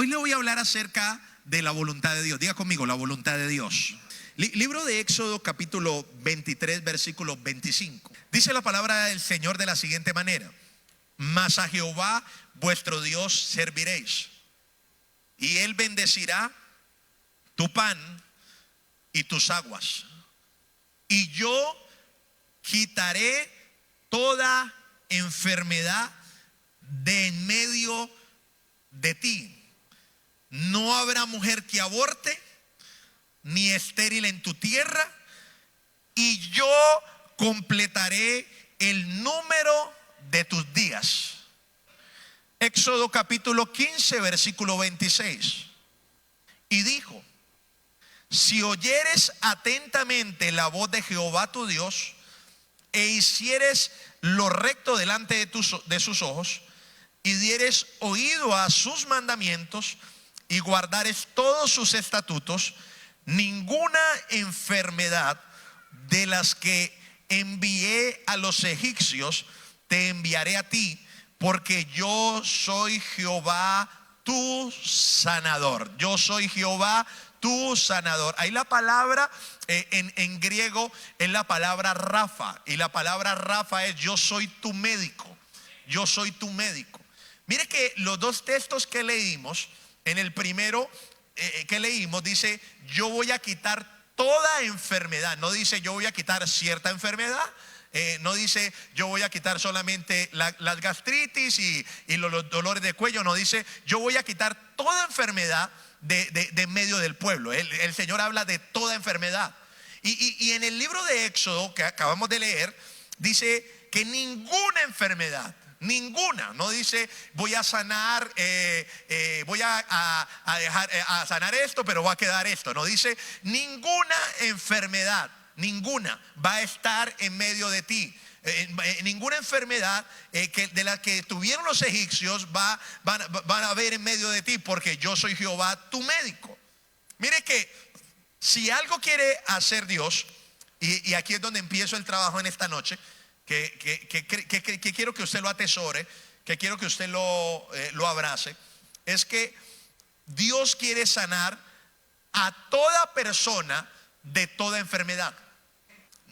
Hoy le voy a hablar acerca de la voluntad de Dios. Diga conmigo, la voluntad de Dios. Libro de Éxodo, capítulo 23, versículo 25. Dice la palabra del Señor de la siguiente manera: mas a Jehová vuestro Dios serviréis, y Él bendecirá tu pan y tus aguas, y yo quitaré toda enfermedad de en medio de ti. No habrá mujer que aborte, ni estéril en tu tierra, y yo completaré el número de tus días. Éxodo capítulo 15, versículo 26. Y dijo: si oyeres atentamente la voz de Jehová tu Dios, e hicieres lo recto delante de sus ojos, y dieres oído a sus mandamientos, y guardares todos sus estatutos, ninguna enfermedad de las que envié a los egipcios te enviaré a ti, porque yo soy Jehová tu sanador. Yo soy Jehová tu sanador. Ahí la palabra en griego es la palabra Rafa, y la palabra Rafa es yo soy tu médico. Yo soy tu médico. Mire que los dos textos que leímos, en el primero que leímos dice yo voy a quitar toda enfermedad. No dice yo voy a quitar cierta enfermedad. No dice yo voy a quitar solamente las gastritis y los dolores de cuello. No, dice yo voy a quitar toda enfermedad de medio del pueblo. El Señor habla de toda enfermedad. Y en el libro de Éxodo que acabamos de leer, dice que ninguna enfermedad, ninguna, no dice voy a sanar, voy a dejar a sanar esto, pero va a quedar esto. No, dice ninguna enfermedad, ninguna va a estar en medio de ti. Ninguna enfermedad de la que tuvieron los egipcios van a haber en medio de ti, porque yo soy Jehová tu médico. Mire que si algo quiere hacer Dios, y aquí es donde empiezo el trabajo en esta noche, que quiero que usted lo atesore, que quiero que usted lo abrace, es que Dios quiere sanar a toda persona de toda enfermedad.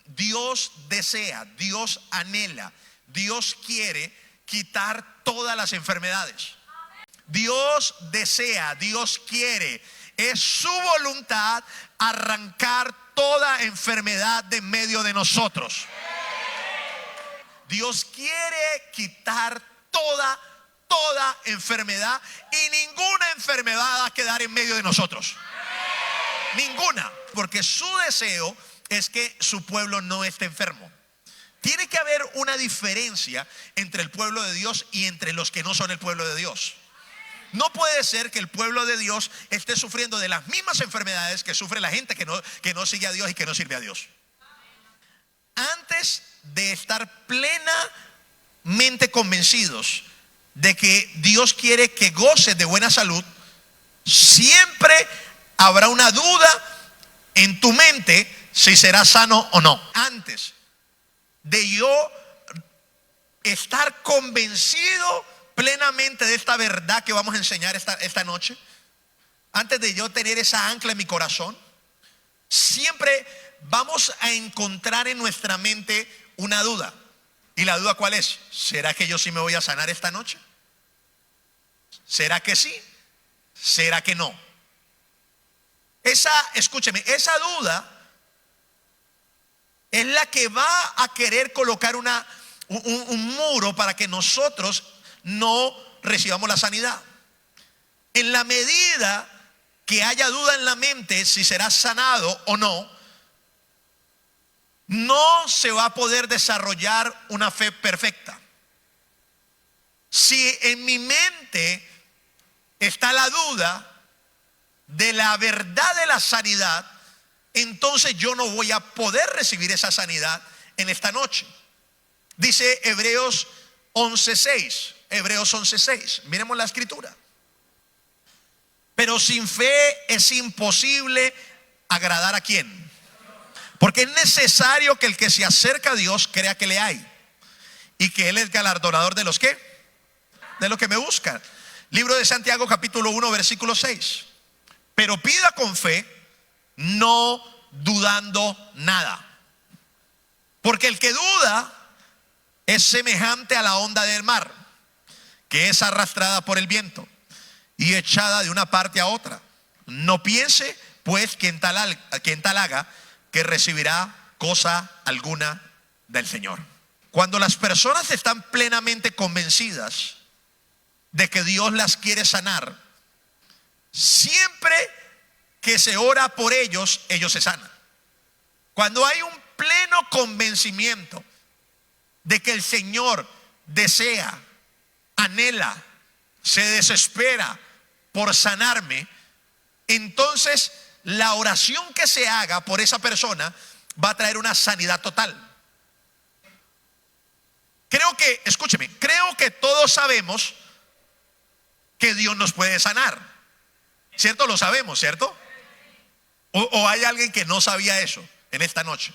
Dios desea, Dios anhela, Dios quiere quitar todas las enfermedades. Dios desea, Dios quiere, es su voluntad arrancar toda enfermedad de en medio de nosotros. Dios quiere quitar toda enfermedad, y ninguna enfermedad va a quedar en medio de nosotros. Ninguna, porque su deseo es que su pueblo no esté enfermo. Tiene que haber una diferencia entre el pueblo de Dios y entre los que no son el pueblo de Dios. No puede ser que el pueblo de Dios esté sufriendo de las mismas enfermedades que sufre la gente que no sigue a Dios y que no sirve a Dios. Antes de estar plenamente convencidos de que Dios quiere que goces de buena salud, siempre habrá una duda en tu mente si serás sano o no. Antes de yo estar convencido plenamente de esta verdad que vamos a enseñar esta noche, antes de yo tener esa ancla en mi corazón, siempre vamos a encontrar en nuestra mente una duda. ¿Y la duda cuál es? ¿Será que yo sí me voy a sanar esta noche? ¿Será que sí? ¿Será que no? Escúcheme, esa duda es la que va a querer colocar un muro para que nosotros no recibamos la sanidad. En la medida que haya duda en la mente si será sanado o no, no se va a poder desarrollar una fe perfecta. Si en mi mente está la duda de la verdad de la sanidad, entonces yo no voy a poder recibir esa sanidad en esta noche. Dice Hebreos 11:6. Hebreos 11:6. Miremos la escritura. Pero sin fe es imposible agradar ¿a quién? Porque es necesario que el que se acerca a Dios crea que le hay, y que Él es galardonador de los que me buscan. Libro de Santiago capítulo 1 versículo 6. Pero pida con fe, no dudando nada. Porque el que duda es semejante a la onda del mar, que es arrastrada por el viento y echada de una parte a otra. No piense pues quien tal haga que recibirá cosa alguna del Señor. Cuando las personas están plenamente convencidas de que Dios las quiere sanar, siempre que se ora por ellos, ellos se sanan. Cuando hay un pleno convencimiento de que el Señor desea, anhela, se desespera por sanarme, entonces la oración que se haga por esa persona va a traer una sanidad total. Creo que todos sabemos que Dios nos puede sanar, ¿cierto? Lo sabemos, ¿cierto? O hay alguien que no sabía eso en esta noche.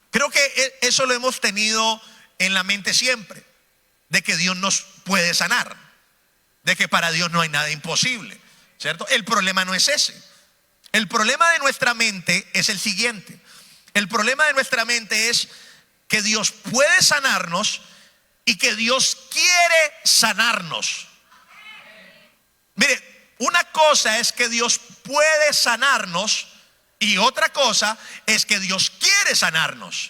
Creo que eso lo hemos tenido en la mente siempre, de que Dios nos puede sanar, de que para Dios no hay nada imposible, ¿cierto? El problema no es ese. El problema de nuestra mente es el siguiente. El problema de nuestra mente es que Dios puede sanarnos y que Dios quiere sanarnos. Mire, una cosa es que Dios puede sanarnos y otra cosa es que Dios quiere sanarnos.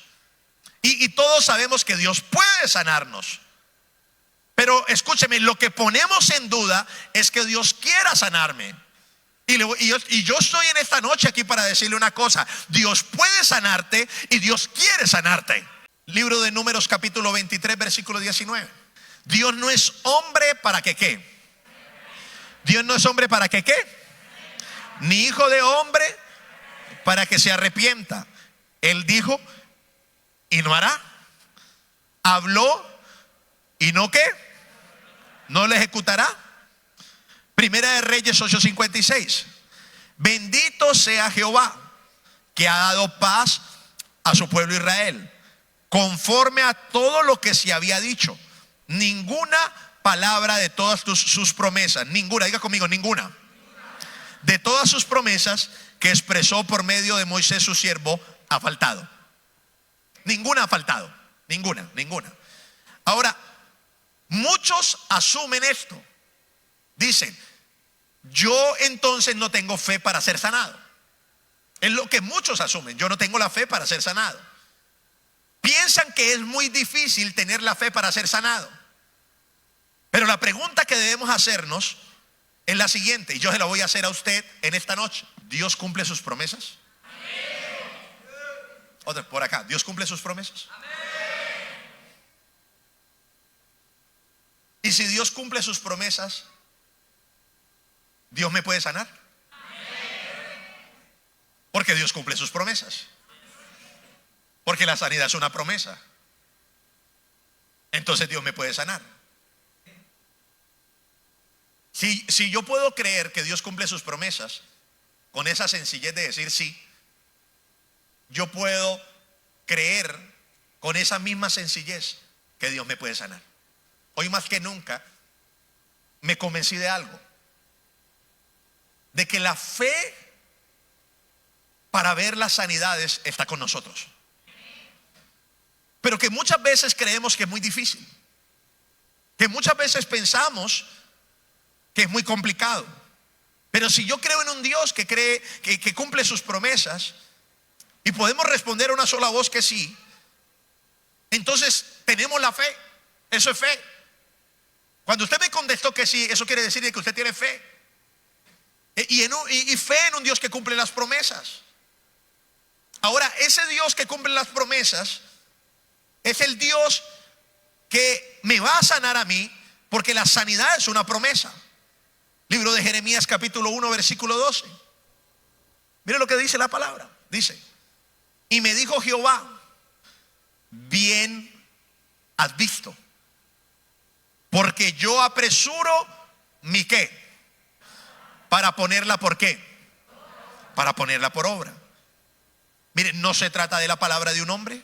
Y todos sabemos que Dios puede sanarnos. Pero escúcheme, lo que ponemos en duda es que Dios quiera sanarme. Y yo estoy en esta noche aquí para decirle una cosa: Dios puede sanarte y Dios quiere sanarte. Libro de Números capítulo 23 versículo 19. Dios no es hombre para que ¿qué? Dios no es hombre para que ¿qué? Ni hijo de hombre para que se arrepienta. Él dijo y no hará. Habló y no ¿qué? No le ejecutará. Primera de Reyes 8:56. Bendito sea Jehová, que ha dado paz a su pueblo Israel, conforme a todo lo que se había dicho. Ninguna palabra de todas sus promesas, ninguna, diga conmigo, ninguna, de todas sus promesas que expresó por medio de Moisés su siervo ha faltado. Ninguna ha faltado, ninguna. Ahora, muchos asumen esto. Dicen: yo entonces no tengo fe para ser sanado. Es lo que muchos asumen: yo no tengo la fe para ser sanado. Piensan que es muy difícil tener la fe para ser sanado. Pero la pregunta que debemos hacernos es la siguiente, y yo se la voy a hacer a usted en esta noche: ¿Dios cumple sus promesas? Otra por acá: ¿Dios cumple sus promesas? Y si Dios cumple sus promesas, ¿Dios me puede sanar? Porque Dios cumple sus promesas. Porque la sanidad es una promesa. Entonces Dios me puede sanar. Si yo puedo creer que Dios cumple sus promesas con esa sencillez de decir sí, yo puedo creer con esa misma sencillez que Dios me puede sanar. Hoy más que nunca me convencí de algo: de que la fe para ver las sanidades está con nosotros, pero que muchas veces creemos que es muy difícil, que muchas veces pensamos que es muy complicado. Pero si yo creo en un Dios que cumple sus promesas y podemos responder a una sola voz que sí, entonces tenemos la fe. Eso es fe. Cuando usted me contestó que sí, eso quiere decir que usted tiene fe. Y fe en un Dios que cumple las promesas. Ahora, ese Dios que cumple las promesas es el Dios que me va a sanar a mí, porque la sanidad es una promesa. Libro de Jeremías capítulo 1 versículo 12. Mire lo que dice la palabra. Dice: y me dijo Jehová: bien has visto, porque yo apresuro mi ¿qué? Para ponerla ¿por qué? Para ponerla por obra. Mire, no se trata de la palabra de un hombre,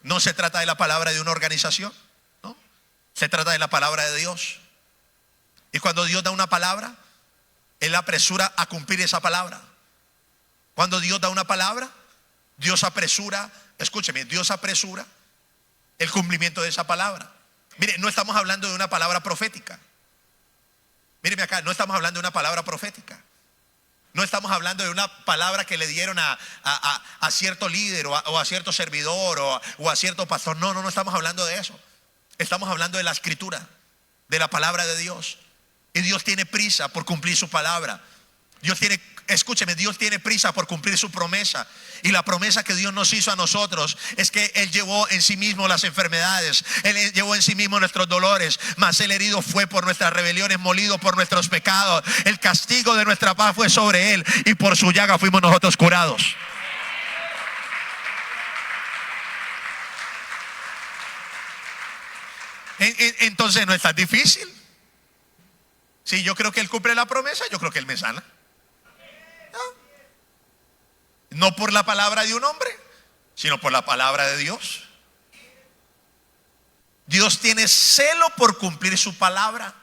no se trata de la palabra de una organización, no, se trata de la palabra de Dios. Y cuando Dios da una palabra, Él apresura a cumplir esa palabra. Cuando Dios da una palabra, Dios apresura, escúcheme, Dios apresura el cumplimiento de esa palabra. Mire, no estamos hablando de una palabra profética. Míreme acá, no estamos hablando de una palabra profética. No estamos hablando de una palabra que le dieron a cierto líder o a cierto servidor o a cierto pastor. No estamos hablando de eso. Estamos hablando de la escritura, de la palabra de Dios. Y Dios tiene prisa por cumplir su palabra. Escúcheme, Dios tiene prisa por cumplir su promesa. Y la promesa que Dios nos hizo a nosotros es que Él llevó en sí mismo las enfermedades, Él llevó en sí mismo nuestros dolores, mas el herido fue por nuestras rebeliones, molido por nuestros pecados. El castigo de nuestra paz fue sobre Él, y por su llaga fuimos nosotros curados. Entonces no es tan difícil. Si yo creo que Él cumple la promesa, yo creo que Él me sana. No por la palabra de un hombre, sino por la palabra de Dios. Dios tiene celo por cumplir su palabra.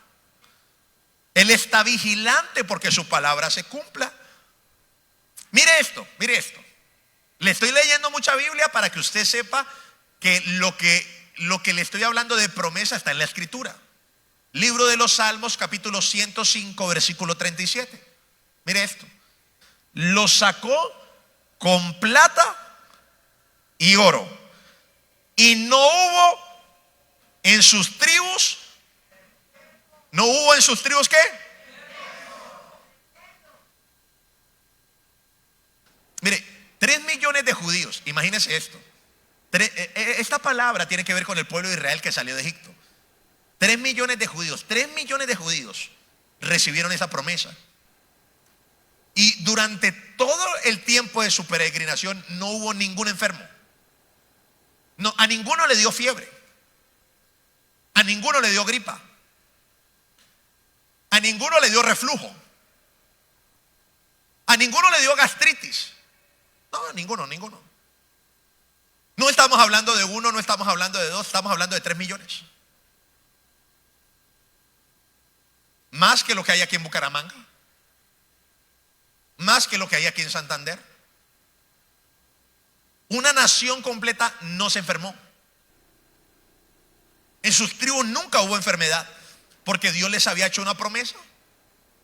Él está vigilante porque su palabra se cumpla. Mire esto. Le estoy leyendo mucha Biblia para que usted sepa que lo que le estoy hablando de promesa está en la escritura. Libro de los Salmos, capítulo 105, versículo 37. Mire esto. Lo sacó con plata y oro, y no hubo en sus tribus ¿qué? Mire, 3 millones de judíos, imagínense esto. Esta palabra tiene que ver con el pueblo de Israel que salió de Egipto. 3 millones de judíos recibieron esa promesa. Y durante todo el tiempo de su peregrinación no hubo ningún enfermo. No, a ninguno le dio fiebre. A ninguno le dio gripa. A ninguno le dio reflujo. A ninguno le dio gastritis. No, ninguno. No estamos hablando de uno, no estamos hablando de dos, estamos hablando de 3 millones. Más que lo que hay aquí en Bucaramanga. Más que lo que hay aquí en Santander. Una nación completa no se enfermó. En sus tribus nunca hubo enfermedad, porque Dios les había hecho una promesa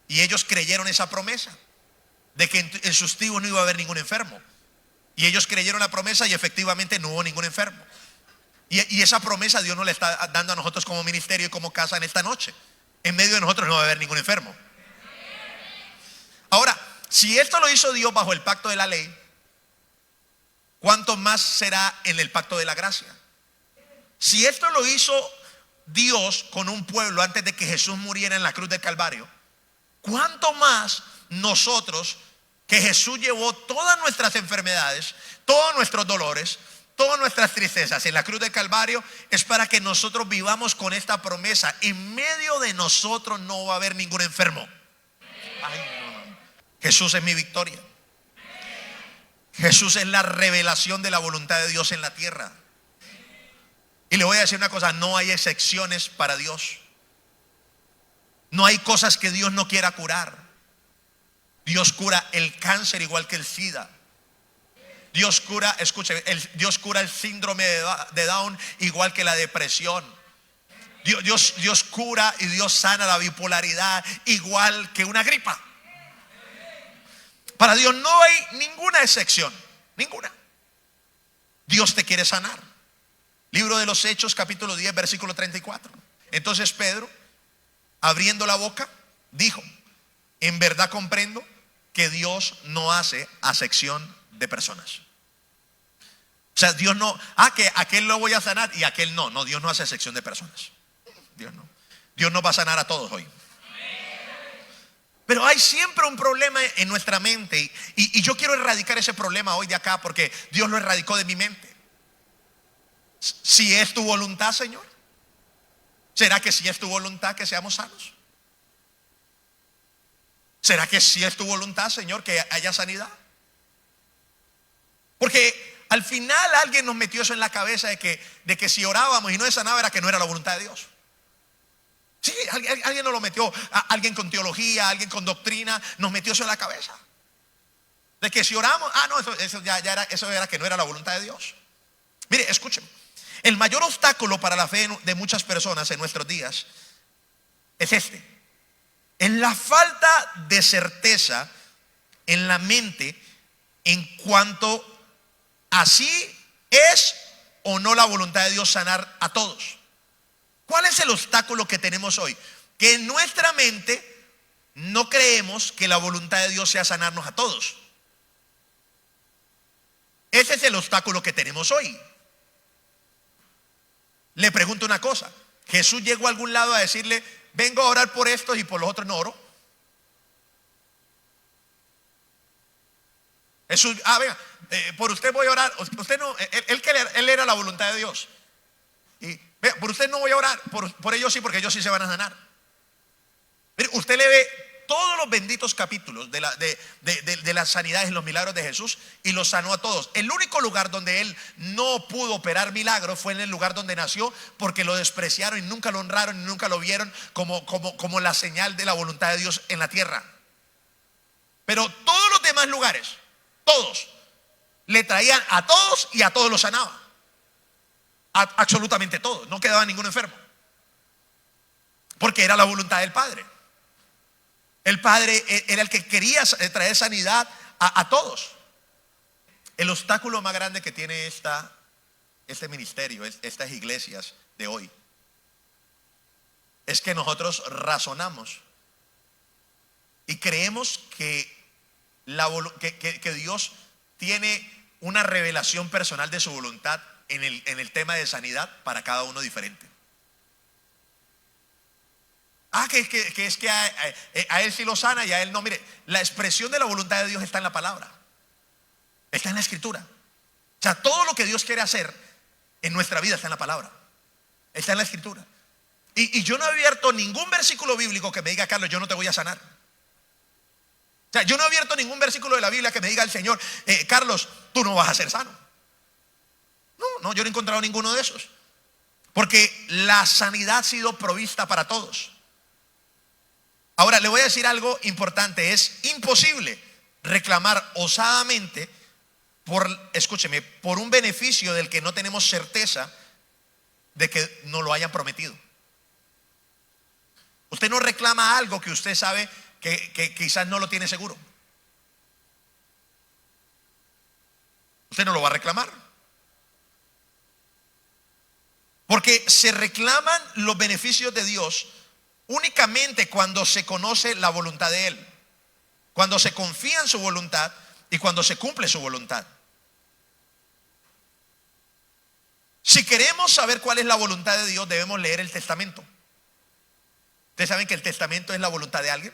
y ellos creyeron esa promesa de que en sus tribus no iba a haber ningún enfermo. Y ellos creyeron la promesa y efectivamente no hubo ningún enfermo. Y esa promesa Dios nos la está dando a nosotros como ministerio y como casa en esta noche. En medio de nosotros no va a haber ningún enfermo. Ahora, si esto lo hizo Dios bajo el pacto de la ley, ¿cuánto más será en el pacto de la gracia? Si esto lo hizo Dios con un pueblo antes de que Jesús muriera en la cruz del Calvario, ¿cuánto más nosotros, que Jesús llevó todas nuestras enfermedades, todos nuestros dolores, todas nuestras tristezas en la cruz del Calvario, es para que nosotros vivamos con esta promesa? En medio de nosotros no va a haber ningún enfermo. Ay, no. Jesús es mi victoria. Jesús es la revelación de la voluntad de Dios en la tierra. Y le voy a decir una cosa: no hay excepciones para Dios. No hay cosas que Dios no quiera curar. Dios cura el cáncer igual que el SIDA. Dios cura, escuche, Dios cura el síndrome de Down igual que la depresión. Dios cura y Dios sana la bipolaridad igual que una gripa. Para Dios no hay ninguna excepción, ninguna. Dios te quiere sanar. Libro de los Hechos, capítulo 10, versículo 34. Entonces Pedro, abriendo la boca, dijo: en verdad comprendo que Dios no hace acepción de personas. O sea, Dios no, que aquel lo voy a sanar y aquel no. No, Dios no hace acepción de personas. Dios no. Dios nos va a sanar a todos hoy. Pero hay siempre un problema en nuestra mente, y yo quiero erradicar ese problema hoy de acá, porque Dios lo erradicó de mi mente. Si es tu voluntad, Señor, ¿será que si es tu voluntad que seamos sanos? ¿Será que si es tu voluntad, Señor, que haya sanidad? Porque al final alguien nos metió eso en la cabeza de que si orábamos y no se sanaba era que no era la voluntad de Dios. Sí, alguien nos lo metió, alguien con teología, alguien con doctrina, nos metió eso en la cabeza. De que si oramos, no, eso era que no era la voluntad de Dios. Mire, escúcheme. El mayor obstáculo para la fe de muchas personas en nuestros días es este: en la falta de certeza en la mente en cuanto a si es o no la voluntad de Dios sanar a todos. ¿Cuál es el obstáculo que tenemos hoy? Que en nuestra mente no creemos que la voluntad de Dios sea sanarnos a todos. Ese es el obstáculo que tenemos hoy. Le pregunto una cosa: ¿Jesús llegó a algún lado a decirle, vengo a orar por estos y por los otros no oro? Jesús, venga, por usted voy a orar. Usted no, él era la voluntad de Dios. Y vea, por usted no voy a orar, por ellos sí, porque ellos sí se van a sanar. Mire, usted le ve todos los benditos capítulos de las sanidades y los milagros de Jesús, y los sanó a todos. El único lugar donde él no pudo operar milagros fue en el lugar donde nació, porque lo despreciaron y nunca lo honraron y nunca lo vieron como la señal de la voluntad de Dios en la tierra. Pero todos los demás lugares, todos, le traían a todos y a todos los sanaba. Absolutamente todos, no quedaba ningún enfermo, porque era la voluntad del Padre. El Padre era el que quería traer sanidad a todos. El obstáculo más grande que tiene este ministerio, estas iglesias de hoy, es que nosotros razonamos y creemos que Dios tiene una revelación personal de su voluntad en el tema de sanidad para cada uno diferente. Que es que a él sí lo sana y a él no. Mire, la expresión de la voluntad de Dios está en la palabra, está en la escritura. O sea, todo lo que Dios quiere hacer en nuestra vida está en la palabra, está en la escritura. Y yo no he abierto ningún versículo bíblico que me diga, Carlos, yo no te voy a sanar. O sea, yo no he abierto ningún versículo de la Biblia que me diga el Señor, Carlos, tú no vas a ser sano. No, yo no he encontrado ninguno de esos, porque la sanidad ha sido provista para todos. Ahora le voy a decir algo importante: es imposible reclamar osadamente escúcheme, por un beneficio del que no tenemos certeza de que nos lo hayan prometido. Usted no reclama algo que usted sabe que quizás no lo tiene seguro. Usted no lo va a reclamar, porque se reclaman los beneficios de Dios únicamente cuando se conoce la voluntad de Él, cuando se confía en su voluntad y cuando se cumple su voluntad. Si queremos saber cuál es la voluntad de Dios, debemos leer el testamento. ¿Ustedes saben que el testamento es la voluntad de alguien?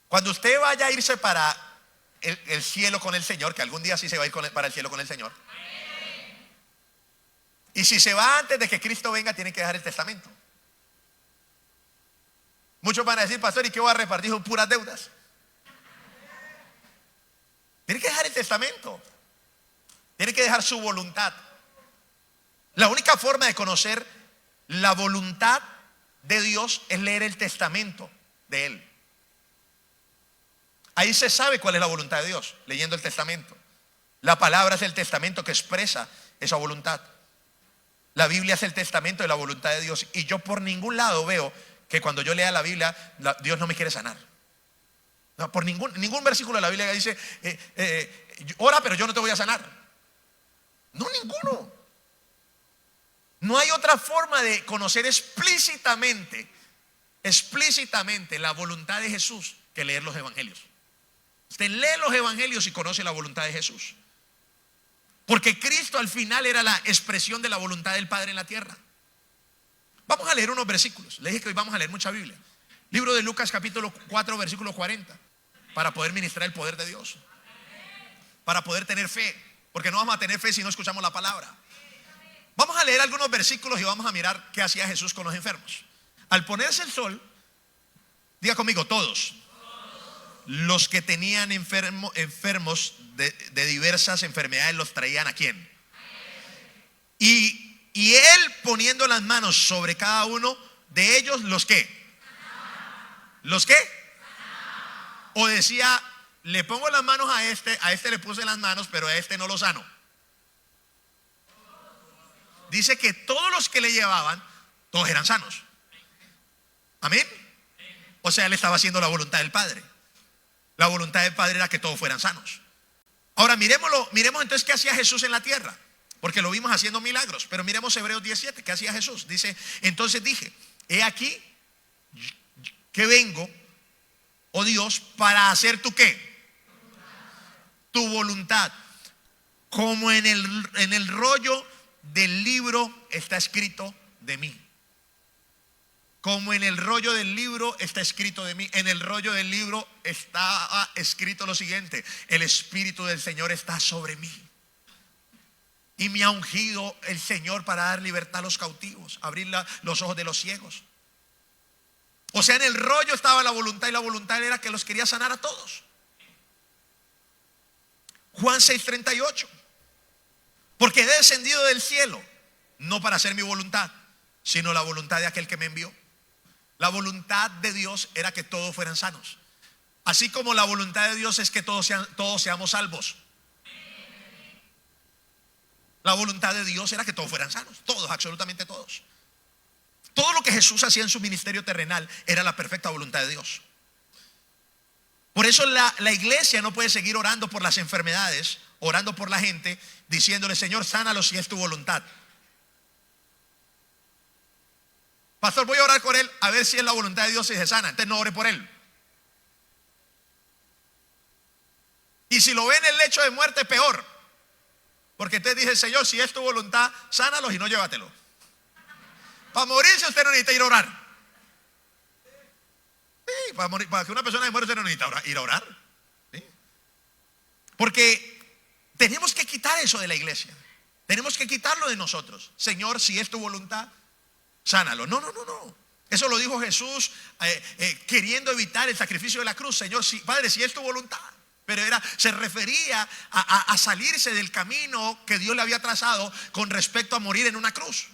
Cuando usted vaya a irse para el cielo con el Señor, que algún día sí se va a ir para el cielo con el Señor, y si se va antes de que Cristo venga, tiene que dejar el testamento. Muchos van a decir, pastor, ¿y qué voy a repartir? Son puras deudas. Tiene que dejar el testamento, tiene que dejar su voluntad. La única forma de conocer la voluntad de Dios es leer el testamento de Él. Ahí se sabe cuál es la voluntad de Dios, leyendo el testamento. La palabra es el testamento que expresa esa voluntad. La Biblia es el testamento de la voluntad de Dios. Y yo por ningún lado veo que cuando yo lea la Biblia, Dios no me quiere sanar. No, por ningún versículo de la Biblia dice, ora pero yo no te voy a sanar. No, ninguno. No hay otra forma de conocer explícitamente la voluntad de Jesús que leer los evangelios. Usted lee los evangelios y conoce la voluntad de Jesús, porque Cristo al final era la expresión de la voluntad del Padre en la tierra. Vamos a leer unos versículos. Le dije que hoy vamos a leer mucha Biblia. Libro de Lucas capítulo 4 versículo 40, para poder ministrar el poder de Dios, para poder tener fe, porque no vamos a tener fe si no escuchamos la palabra. Vamos a leer algunos versículos y vamos a mirar qué hacía Jesús con los enfermos. Al ponerse el sol, diga conmigo, todos los que tenían enfermos de diversas enfermedades los traían ¿a quién? Y él poniendo las manos sobre cada uno de ellos, ¿los qué? ¿Los qué? O decía, le pongo las manos a este le puse las manos, pero a este no lo sano. Dice que todos los que le llevaban, todos eran sanos. Amén. O sea, él estaba haciendo la voluntad del Padre. La voluntad del Padre era que todos fueran sanos. Ahora miremos entonces qué hacía Jesús en la tierra, porque lo vimos haciendo milagros. Pero miremos Hebreos 17, ¿qué hacía Jesús? Dice, entonces dije, he aquí que vengo, oh Dios, para hacer tu qué, tu voluntad, como en el rollo del libro está escrito de mí. Como en el rollo del libro está escrito de mí. En el rollo del libro está escrito lo siguiente: el Espíritu del Señor está sobre mí, y me ha ungido el Señor para dar libertad a los cautivos, abrir los ojos de los ciegos. O sea, en el rollo estaba la voluntad, y la voluntad era que los quería sanar a todos. Juan 6:38. Porque he descendido del cielo, no para hacer mi voluntad, sino la voluntad de aquel que me envió. La voluntad de Dios era que todos fueran sanos. Así como la voluntad de Dios es que todos seamos salvos. La voluntad de Dios era que todos fueran sanos. Todos, absolutamente todos. Todo lo que Jesús hacía en su ministerio terrenal era la perfecta voluntad de Dios. Por eso la iglesia no puede seguir orando por las enfermedades, orando por la gente, diciéndole, Señor, sánalos si es tu voluntad. Pastor, voy a orar por él a ver si es la voluntad de Dios y se sana. Entonces no ore por él. Y si lo ve en el lecho de muerte, peor. Porque entonces dice, Señor, si es tu voluntad, sánalos y no llévatelo. Para morirse usted no necesita ir a orar. Sí, para que una persona se muera usted no necesita ir a orar. ¿Sí? Porque tenemos que quitar eso de la iglesia. Tenemos que quitarlo de nosotros. Señor, si es tu voluntad, sánalo. No. Eso lo dijo Jesús queriendo evitar el sacrificio de la cruz. Señor, Padre, si es tu voluntad. Pero se refería a salirse del camino que Dios le había trazado con respecto a morir en una cruz.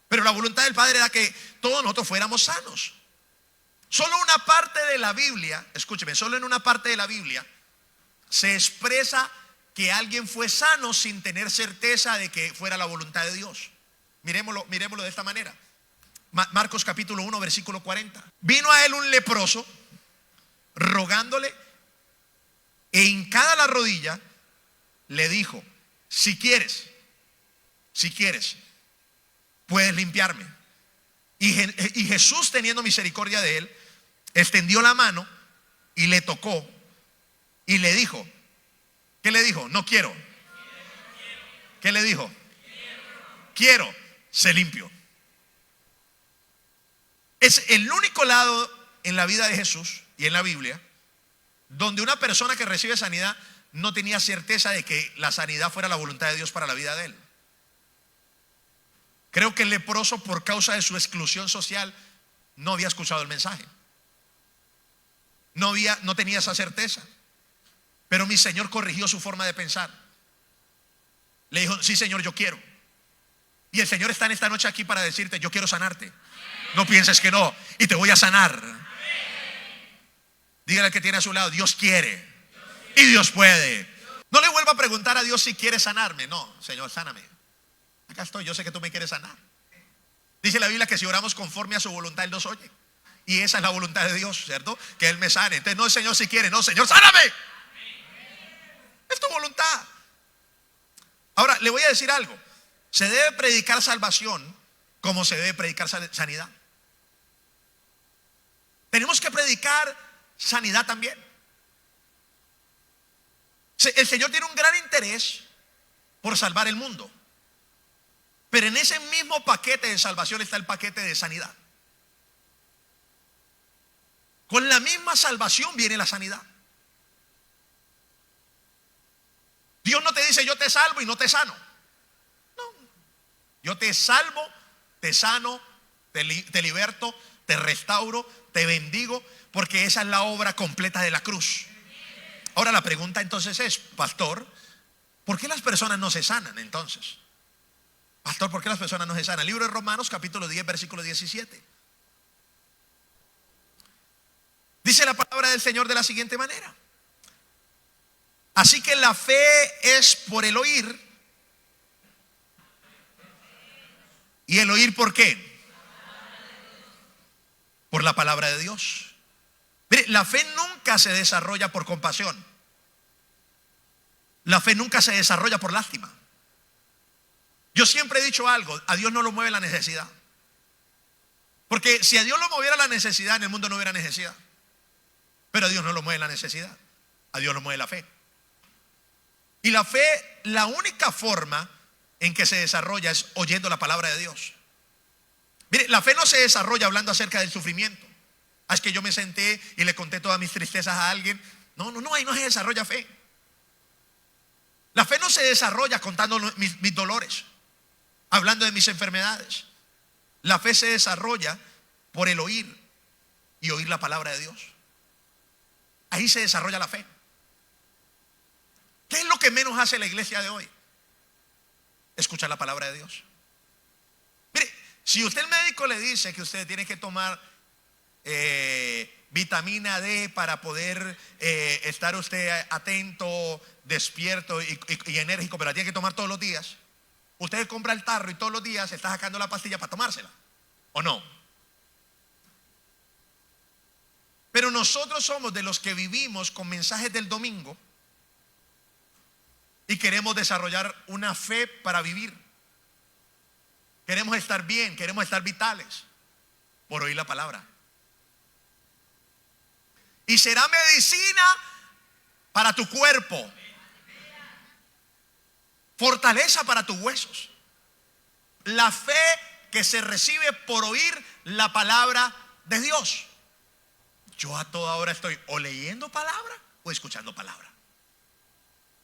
Pero la voluntad del Padre era que todos nosotros fuéramos sanos. Solo una parte de la Biblia, escúcheme, solo en una parte de la Biblia se expresa que alguien fue sano sin tener certeza de que fuera la voluntad de Dios. Miremoslo de esta manera. Marcos capítulo 1, versículo 40. Vino a él un leproso rogándole, e hincada la rodilla le dijo, si quieres, puedes limpiarme. Y Jesús, teniendo misericordia de él, extendió la mano y le tocó y le dijo, ¿qué le dijo? No quiero. ¿Qué le dijo? Quiero, sé limpio. Es el único lado en la vida de Jesús y en la Biblia donde una persona que recibe sanidad no tenía certeza de que la sanidad fuera la voluntad de Dios para la vida de él. Creo que el leproso, por causa de su exclusión social, no había escuchado el mensaje. No tenía esa certeza. Pero mi Señor corrigió su forma de pensar. Le dijo, sí, Señor, yo quiero. Y el Señor está en esta noche aquí para decirte, yo quiero sanarte. No pienses que no, y te voy a sanar. Dígale al que tiene a su lado, Dios quiere y Dios puede. No le vuelva a preguntar a Dios si quiere sanarme. No, Señor, sáname. Acá estoy, yo sé que tú me quieres sanar. Dice la Biblia que si oramos conforme a su voluntad, Él nos oye. Y esa es la voluntad de Dios, ¿cierto? Que Él me sane. Entonces no, Señor, si quiere, no, Señor, sáname. Es tu voluntad. Ahora, le voy a decir algo. Se debe predicar salvación como se debe predicar sanidad. Tenemos que predicar sanidad también. El Señor tiene un gran interés por salvar el mundo. Pero en ese mismo paquete de salvación está el paquete de sanidad. Con la misma salvación viene la sanidad. Dios no te dice yo te salvo y no te sano. No. Yo te salvo, te sano, te liberto, te restauro, te bendigo, porque esa es la obra completa de la cruz. Ahora la pregunta entonces es, pastor, ¿por qué las personas no se sanan entonces? Pastor, ¿por qué las personas no se sanan? Libro de Romanos, capítulo 10, versículo 17. Dice la palabra del Señor de la siguiente manera: así que la fe es por el oír. ¿Y el oír por qué? Por la palabra de Dios. Mire, la fe nunca se desarrolla por compasión. La fe nunca se desarrolla por lástima. Yo siempre he dicho algo: a Dios no lo mueve la necesidad. Porque si a Dios lo moviera la necesidad, en el mundo no hubiera necesidad. Pero a Dios no lo mueve la necesidad, a Dios lo mueve la fe. Y la fe, la única forma en que se desarrolla es oyendo la palabra de Dios. Mire, la fe no se desarrolla hablando acerca del sufrimiento. Es que yo me senté y le conté todas mis tristezas a alguien. No, ahí no se desarrolla fe. La fe no se desarrolla contando mis dolores, hablando de mis enfermedades. La fe se desarrolla por el oír y oír la palabra de Dios. Ahí se desarrolla la fe. ¿Qué es lo que menos hace la iglesia de hoy? Escuchar la palabra de Dios. Mire, si usted, el médico, le dice que usted tiene que tomar vitamina D para poder estar usted atento, despierto y enérgico, pero la tiene que tomar todos los días, usted compra el tarro y todos los días está sacando la pastilla para tomársela, ¿o no? Pero nosotros somos de los que vivimos con mensajes del domingo y queremos desarrollar una fe para vivir. Queremos estar bien, queremos estar vitales por oír la palabra. Y será medicina para tu cuerpo, fortaleza para tus huesos. La fe que se recibe por oír la palabra de Dios. Yo a toda hora estoy o leyendo palabra o escuchando palabra,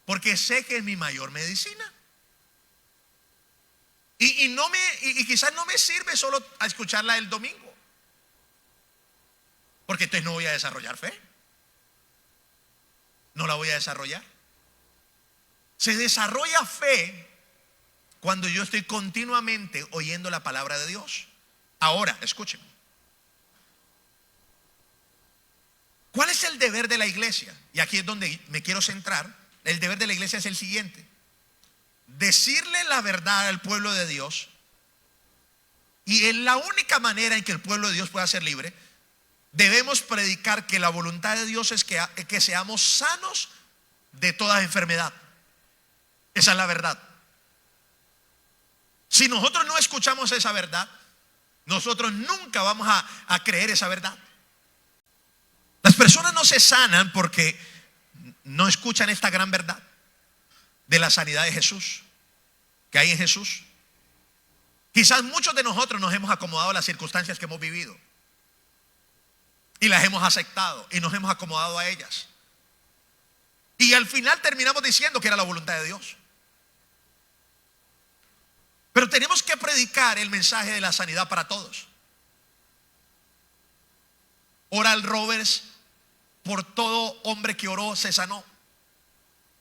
porque sé que es mi mayor medicina. Y quizás no me sirve solo a escucharla el domingo, porque entonces no voy a desarrollar fe. No la voy a desarrollar. Se desarrolla fe cuando yo estoy continuamente oyendo la palabra de Dios. Ahora, escúchenme. ¿Cuál es el deber de la iglesia? Y aquí es donde me quiero centrar. El deber de la iglesia es el siguiente: decirle la verdad al pueblo de Dios. Y en la única manera en que el pueblo de Dios pueda ser libre, debemos predicar que la voluntad de Dios es que seamos sanos de toda enfermedad. Esa es la verdad. Si nosotros no escuchamos esa verdad, nosotros nunca vamos a creer esa verdad. Las personas no se sanan porque no escuchan esta gran verdad de la sanidad de Jesús, que hay en Jesús. Quizás muchos de nosotros nos hemos acomodado a las circunstancias que hemos vivido y las hemos aceptado y nos hemos acomodado a ellas, y al final terminamos diciendo que era la voluntad de Dios. Pero tenemos que predicar el mensaje de la sanidad para todos. Oral Roberts, por todo hombre que oró se sanó,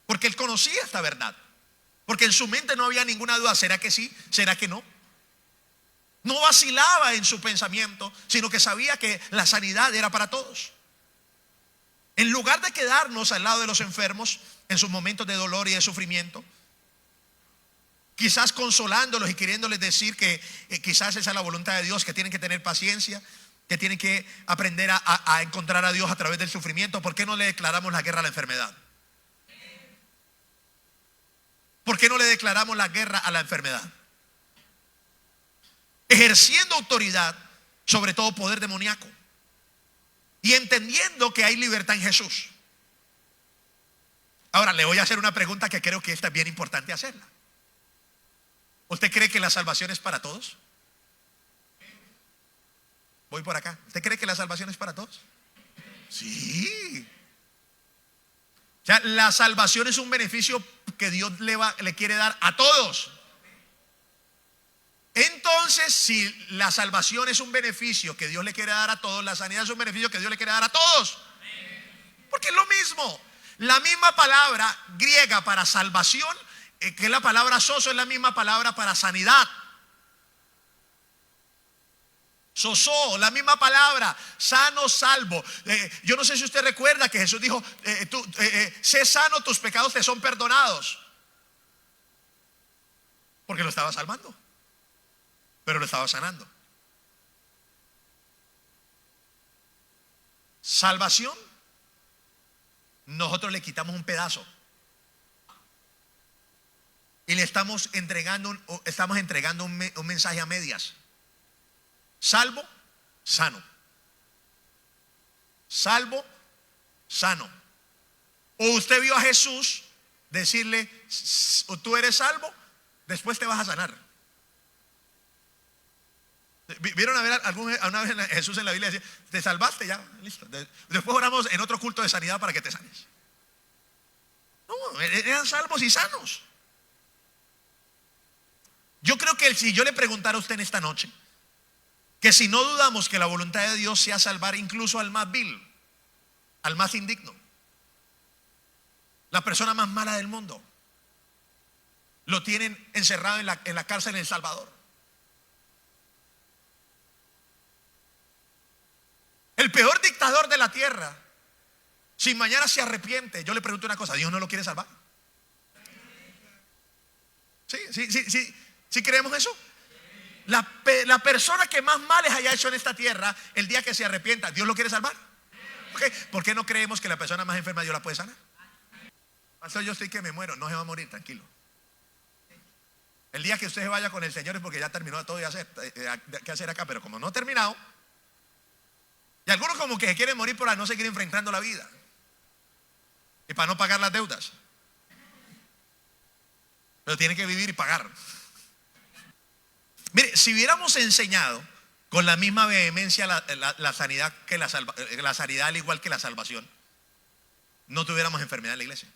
porque él conocía esta verdad, porque en su mente no había ninguna duda. ¿Será que sí? ¿Será que no? No vacilaba en su pensamiento, sino que sabía que la sanidad era para todos. En lugar de quedarnos al lado de los enfermos en sus momentos de dolor y de sufrimiento, quizás consolándolos y queriéndoles decir que quizás esa es la voluntad de Dios, que tienen que tener paciencia, que tienen que aprender a encontrar a Dios a través del sufrimiento, ¿por qué no le declaramos la guerra a la enfermedad? ¿Por qué no le declaramos la guerra a la enfermedad? Ejerciendo autoridad sobre todo poder demoníaco y entendiendo que hay libertad en Jesús. Ahora le voy a hacer una pregunta que creo que esta es bien importante hacerla. ¿Usted cree que la salvación es para todos? Voy por acá. ¿Usted cree que la salvación es para todos? Sí. O sea, la salvación es un beneficio que Dios le quiere dar a todos. Entonces, si la salvación es un beneficio que Dios le quiere dar a todos, la sanidad es un beneficio que Dios le quiere dar a todos. Porque es lo mismo. La misma palabra griega para salvación, que es la palabra sozo, es la misma palabra para sanidad. Sosó, la misma palabra, sano, salvo. Yo no sé si usted recuerda que Jesús dijo, sé sano, tus pecados te son perdonados. Porque lo estaba salvando, pero lo estaba sanando. Salvación, nosotros le quitamos un pedazo y le estamos entregando un mensaje a medias. Salvo, sano. Salvo, sano. O usted vio a Jesús decirle, tú eres salvo, después te vas a sanar. ¿Vieron a ver alguna vez Jesús en la Biblia decía, te salvaste ya, listo? Después oramos en otro culto de sanidad para que te sanes. No, eran salvos y sanos. Yo creo que si yo le preguntara a usted en esta noche, que si no dudamos que la voluntad de Dios sea salvar incluso al más vil, al más indigno, la persona más mala del mundo, lo tienen encerrado en la cárcel en El Salvador. El peor dictador de la tierra, si mañana se arrepiente, yo le pregunto una cosa, ¿Dios no lo quiere salvar? ¿Sí creemos eso? La persona que más males haya hecho en esta tierra, el día que se arrepienta, ¿Dios lo quiere salvar? ¿Okay? ¿Por qué no creemos que la persona más enferma Dios la puede sanar? Pastor, yo estoy que me muero, no se va a morir, tranquilo. El día que usted se vaya con el Señor es porque ya terminó todo que hacer acá, pero como no ha terminado, y algunos como que se quieren morir para no seguir enfrentando la vida y para no pagar las deudas, pero tienen que vivir y pagar. Mire, si hubiéramos enseñado con la misma vehemencia la sanidad que la sanidad al igual que la salvación, no tuviéramos enfermedad en la iglesia.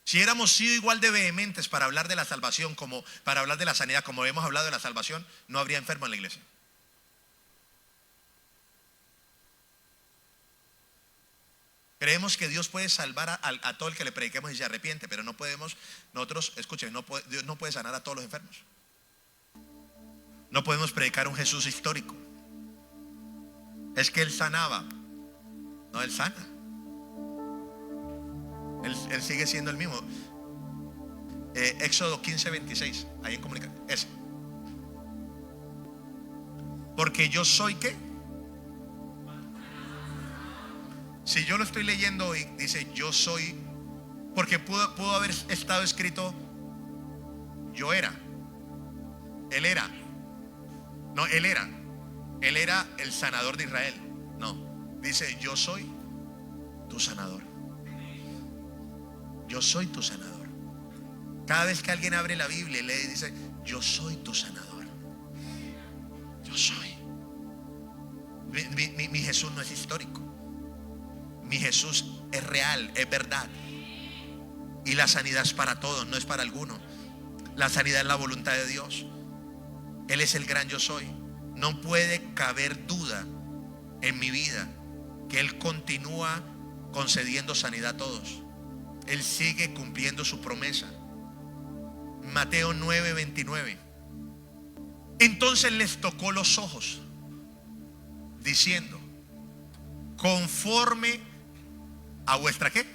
Si hubiéramos sido igual de vehementes para hablar de la salvación como para hablar de la sanidad, como hemos hablado de la salvación, no habría enfermo en la iglesia. Creemos que Dios puede salvar a todo el que le prediquemos y se arrepiente, pero no podemos, nosotros, escuchen, Dios no puede sanar a todos los enfermos. No podemos predicar un Jesús histórico. Es que Él sanaba. No, Él sana. Él sigue siendo el mismo. Éxodo 15:26, ahí en comunicación. Ese. Porque yo soy ¿qué? Si yo lo estoy leyendo y dice yo soy, porque pudo haber estado escrito yo era, él era. No, él era el sanador de Israel. No, dice yo soy tu sanador. Yo soy tu sanador. Cada vez que alguien abre la Biblia y lee, dice yo soy tu sanador. Yo soy. Mi Jesús no es histórico. Mi Jesús es real, es verdad. Y la sanidad es para todos, no es para algunos. La sanidad es la voluntad de Dios. Él es el gran yo soy. No puede caber duda en mi vida que Él continúa concediendo sanidad a todos. Él sigue cumpliendo su promesa. Mateo 9:29. Entonces les tocó los ojos, diciendo: conforme a vuestra ¿qué?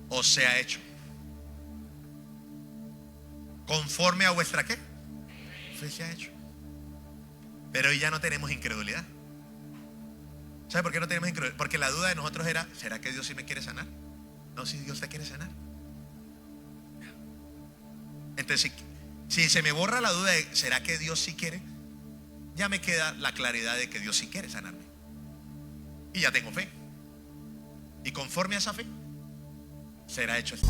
Os sea hecho. Conforme a vuestra ¿qué? Se ha hecho. Pero hoy ya no tenemos incredulidad. ¿Sabe por qué no tenemos incredulidad? Porque la duda de nosotros era: ¿será que Dios sí me quiere sanar? No, si Dios te quiere sanar. Entonces si se me borra la duda de ¿será que Dios sí quiere? Ya me queda la claridad de que Dios sí quiere sanarme. Y ya tengo fe. Y conforme a esa fe será hecho esto.